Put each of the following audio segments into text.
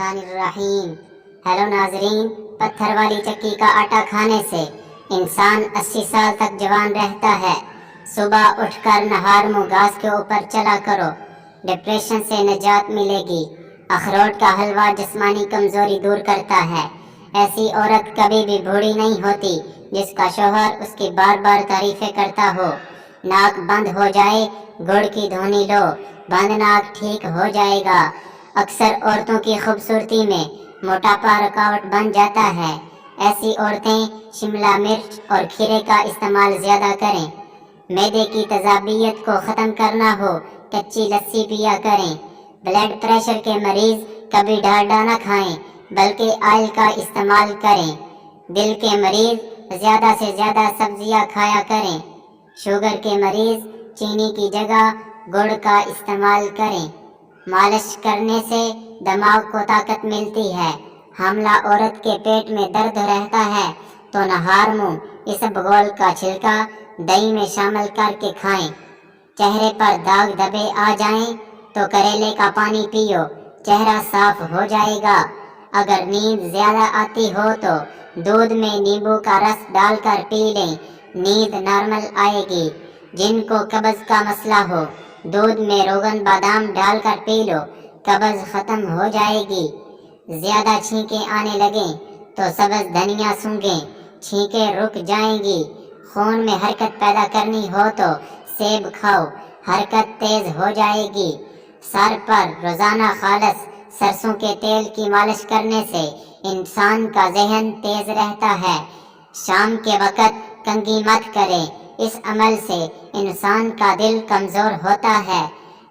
الرحیم۔ ہیلو ناظرین، پتھر والی چکی کا آٹا کھانے سے انسان 80 سال تک جوان رہتا ہے۔ صبح اٹھ کر نہار منہ گھاس کے اوپر چلا کرو، ڈپریشن سے نجات ملے گی۔ اخروٹ کا حلوہ جسمانی کمزوری دور کرتا ہے۔ ایسی عورت کبھی بھی بوڑھی نہیں ہوتی جس کا شوہر اس کی بار بار تعریفیں کرتا ہو۔ ناک بند ہو جائے، گڑ کی دھونی لو، بند ناک ٹھیک ہو جائے گا۔ اکثر عورتوں کی خوبصورتی میں موٹاپا رکاوٹ بن جاتا ہے۔ ایسی عورتیں شملہ مرچ اور کھیرے کا استعمال زیادہ کریں۔ معدے کی تیزابیت کو ختم کرنا ہو، کچی لسی پیا کریں۔ بلڈ پریشر کے مریض کبھی ڈالڈا نہ کھائیں بلکہ آئل کا استعمال کریں۔ دل کے مریض زیادہ سے زیادہ سبزیاں کھایا کریں۔ شوگر کے مریض چینی کی جگہ گڑ کا استعمال کریں۔ مالش کرنے سے دماغ کو طاقت ملتی ہے۔ حاملہ عورت کے پیٹ میں درد رہتا ہے تو نہار منہ اسبگول کا چھلکا دہی میں شامل کر کے کھائیں۔ چہرے پر داغ دھبے آ جائیں تو کریلے کا پانی پیو، چہرہ صاف ہو جائے گا۔ اگر نیند زیادہ آتی ہو تو دودھ میں نیمبو کا رس ڈال کر پی لیں، نیند نارمل آئے گی۔ جن کو قبض کا مسئلہ ہو، دودھ میں روغن بادام ڈال کر پی لو، قبض ختم ہو جائے گی۔ زیادہ چھینکیں آنے لگیں تو سبز دھنیا سونگھیں، چھینکیں رک جائیں گی۔ خون میں حرکت پیدا کرنی ہو تو سیب کھاؤ، حرکت تیز ہو جائے گی۔ سر پر روزانہ خالص سرسوں کے تیل کی مالش کرنے سے انسان کا ذہن تیز رہتا ہے۔ شام کے وقت کنگھی مت کریں، اس عمل سے انسان کا دل کمزور ہوتا ہے۔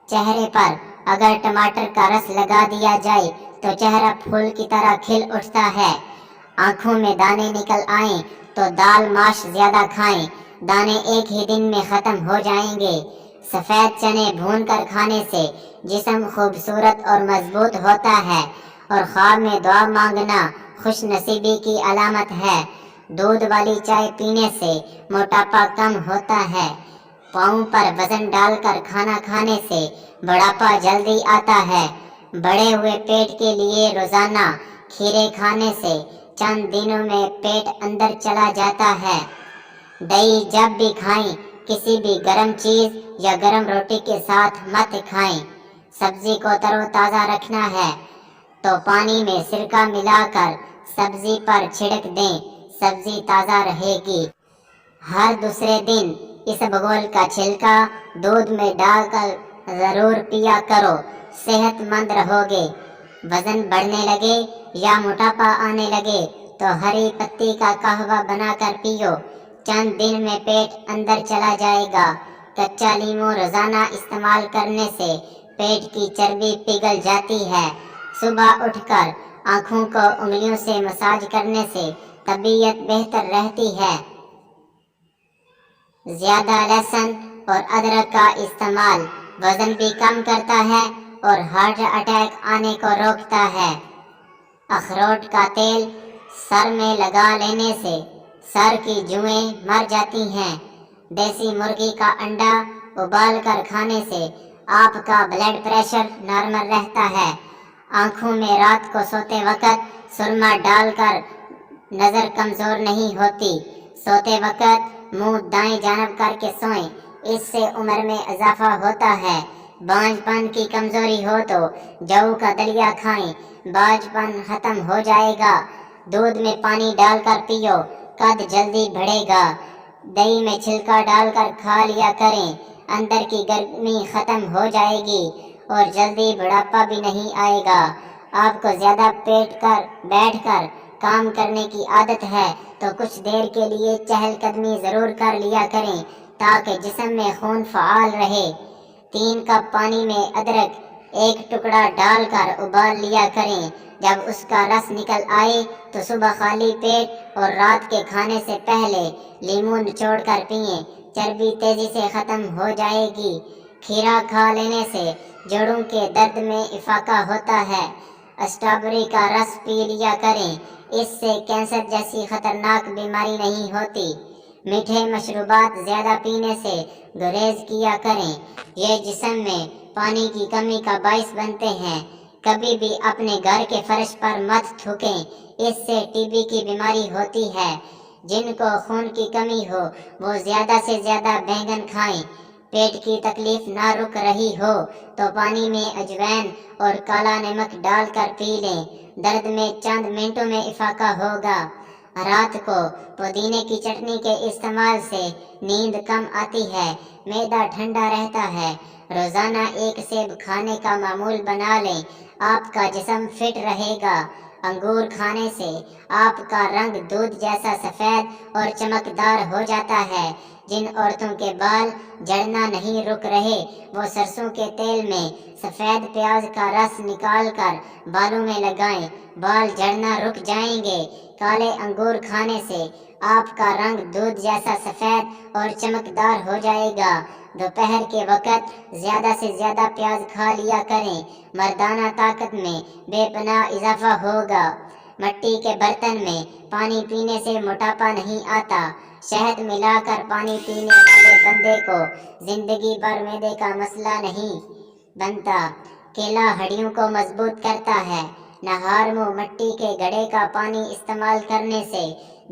چہرے پر اگر ٹماٹر کا رس لگا دیا جائے تو چہرہ پھول کی طرح کھل اٹھتا ہے۔ آنکھوں میں دانے نکل آئیں تو دال ماش زیادہ کھائیں، دانے ایک ہی دن میں ختم ہو جائیں گے۔ سفید چنے بھون کر کھانے سے جسم خوبصورت اور مضبوط ہوتا ہے، اور خواب میں دعا مانگنا خوش نصیبی کی علامت ہے۔ دودھ والی چائے پینے سے موٹاپا کم ہوتا ہے۔ پاؤں پر وزن ڈال کر کھانا کھانے سے بڑھاپا جلدی آتا ہے۔ بڑے ہوئے پیٹ کے لیے روزانہ کھیرے کھانے سے چند دنوں میں پیٹ اندر چلا جاتا ہے۔ دہی جب بھی کھائیں کسی بھی گرم چیز یا گرم روٹی کے ساتھ مت کھائیں۔ سبزی کو تر و تازہ رکھنا ہے تو پانی میں سرکہ ملا کر سبزی پر چھڑک دیں، سبزی تازہ رہے گی۔ ہر دوسرے دن اسبگول کا چھلکا دودھ میں ڈال کر ضرور پیا کرو، صحت مند رہو گے۔ وزن بڑھنے لگے یا موٹاپا آنے لگے تو ہری پتی کا قہوہ بنا کر پیو، چند دن میں پیٹ اندر چلا جائے گا۔ کچا لیمو روزانہ استعمال کرنے سے پیٹ کی چربی پگھل جاتی ہے۔ صبح اٹھ کر آنکھوں کو انگلیوں سے مساج کرنے سے طبیعت بہتر رہتی ہے۔ زیادہ لہسن اور ادرک کا استعمال وزن بھی کم کرتا ہے اور ہارٹ اٹیک آنے کو روکتا ہے۔ اخروٹ کا تیل سر میں لگا لینے سے سر کی جوئیں مر جاتی ہیں۔ دیسی مرغی کا انڈا ابال کر کھانے سے آپ کا بلڈ پریشر نارمل رہتا ہے۔ آنکھوں میں رات کو سوتے وقت سرما ڈال کر نظر کمزور نہیں ہوتی۔ سوتے وقت منہ دائیں جانب کر کے سوئیں، اس سے عمر میں اضافہ ہوتا ہے۔ بانجھ پن کی کمزوری ہو تو جو کا دلیا کھائیں، بانجھ پن ختم ہو جائے گا۔ دودھ میں پانی ڈال کر پیو، قد جلدی بڑھے گا۔ دہی میں چھلکا ڈال کر کھا لیا کریں، اندر کی گرمی ختم ہو جائے گی اور جلدی بڑھاپا بھی نہیں آئے گا۔ آپ کو زیادہ بیٹھ کر کام کرنے کی عادت ہے تو کچھ دیر کے لیے چہل قدمی ضرور کر لیا کریں تاکہ جسم میں خون فعال رہے۔ 3 کپ پانی میں ادرک 1 ٹکڑا ڈال کر ابال لیا کریں۔ جب اس کا رس نکل آئے تو صبح خالی پیٹ اور رات کے کھانے سے پہلے لیموں نچوڑ کر پئیں، چربی تیزی سے ختم ہو جائے گی۔ کھیرا کھا لینے سے جوڑوں کے درد میں افاقہ ہوتا ہے۔ اسٹرابیری کا رس پی لیا کریں، اس سے کینسر جیسی خطرناک بیماری نہیں ہوتی۔ میٹھے مشروبات زیادہ پینے سے گریز کیا کریں، یہ جسم میں پانی کی کمی کا باعث بنتے ہیں۔ کبھی بھی اپنے گھر کے فرش پر مت تھوکیں، اس سے ٹی بی کی بیماری ہوتی ہے۔ جن کو خون کی کمی ہو وہ زیادہ سے زیادہ بینگن کھائیں۔ پیٹ کی تکلیف نہ رک رہی ہو تو پانی میں اجوائن اور کالا نمک ڈال کر پی لیں، درد میں چند منٹوں میں افاقہ ہوگا۔ رات کو پودینے کی چٹنی کے استعمال سے نیند کم آتی ہے، معدہ ٹھنڈا رہتا ہے۔ روزانہ ایک سیب کھانے کا معمول بنا لیں، آپ کا جسم فٹ رہے گا۔ انگور کھانے سے آپ کا رنگ دودھ جیسا سفید اور چمکدار ہو جاتا ہے۔ جن عورتوں کے بال جھڑنا نہیں رک رہے وہ سرسوں کے تیل میں سفید پیاز کا رس نکال کر بالوں میں لگائیں، بال جھڑنا رک جائیں گے۔ کالے انگور کھانے سے آپ کا رنگ دودھ جیسا سفید اور چمکدار ہو جائے گا۔ دوپہر کے وقت زیادہ سے زیادہ پیاز کھا لیا کریں، مردانہ طاقت میں بے پناہ اضافہ ہوگا۔ مٹی کے برتن میں پانی پینے سے موٹاپا نہیں آتا۔ شہد ملا کر پانی پینے والے بندے کو زندگی بھر معدے کا مسئلہ نہیں بنتا۔ کیلا ہڈیوں کو مضبوط کرتا ہے۔ نہار منہ مٹی کے گھڑے کا پانی استعمال کرنے سے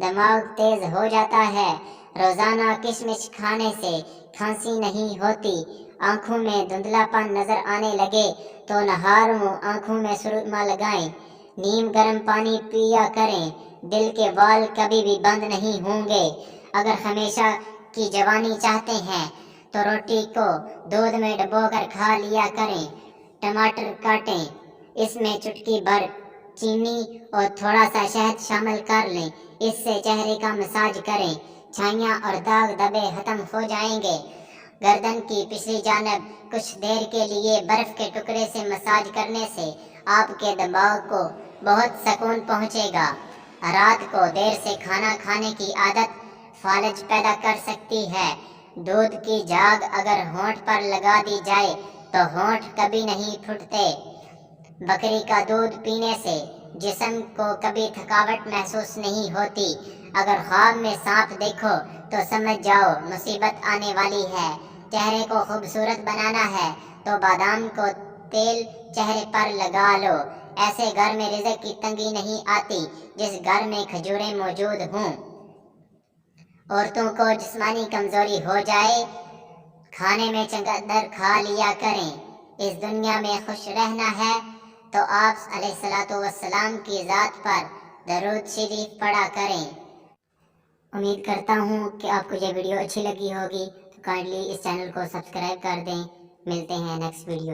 دماغ تیز ہو جاتا ہے۔ روزانہ کشمش کھانے سے کھانسی نہیں ہوتی۔ آنکھوں میں دھندلا پن نظر آنے لگے تو نہار منہ آنکھوں میں سرما لگائیں، نیم گرم پانی پیا کریں، دل کے وال کبھی بھی بند نہیں ہوں گے۔ اگر ہمیشہ کی جوانی چاہتے ہیں تو روٹی کو دودھ میں ڈبو کر کھا لیا کریں۔ ٹماٹر کاٹیں، اس میں چٹکی بھر چینی اور تھوڑا سا شہد شامل کر لیں، اس سے چہرے کا مساج کریں، چھائیاں اور داغ دھبے ختم ہو جائیں گے۔ گردن کی پچھلی جانب کچھ دیر کے لیے برف کے ٹکڑے سے مساج کرنے سے آپ کے دماغ کو بہت سکون پہنچے گا۔ رات کو دیر سے کھانا کھانے کی عادت فالج پیدا کر سکتی ہے۔ دودھ کی جھاگ اگر ہونٹ پر لگا دی جائے تو ہونٹ کبھی نہیں پھٹتے۔ بکری کا دودھ پینے سے جسم کو کبھی تھکاوٹ محسوس نہیں ہوتی۔ اگر خواب میں سانپ دیکھو تو سمجھ جاؤ مصیبت آنے والی ہے۔ چہرے کو خوبصورت بنانا ہے تو بادام کو تیل چہرے پر لگا لو۔ ایسے گھر میں رزق کی تنگی نہیں آتی جس گھر میں کھجوریں موجود ہوں۔ عورتوں کو جسمانی کمزوری ہو جائے کھانے میں چقندر کھا لیا کریں۔ اس دنیا میں خوش رہنا ہے تو آپ علیہ الصلوۃ والسلام کی ذات پر درود شریف پڑھا کریں۔ امید کرتا ہوں کہ آپ کو یہ ویڈیو اچھی لگی ہوگی، تو کائنڈلی اس چینل کو سبسکرائب کر دیں۔ ملتے ہیں نیکسٹ ویڈیو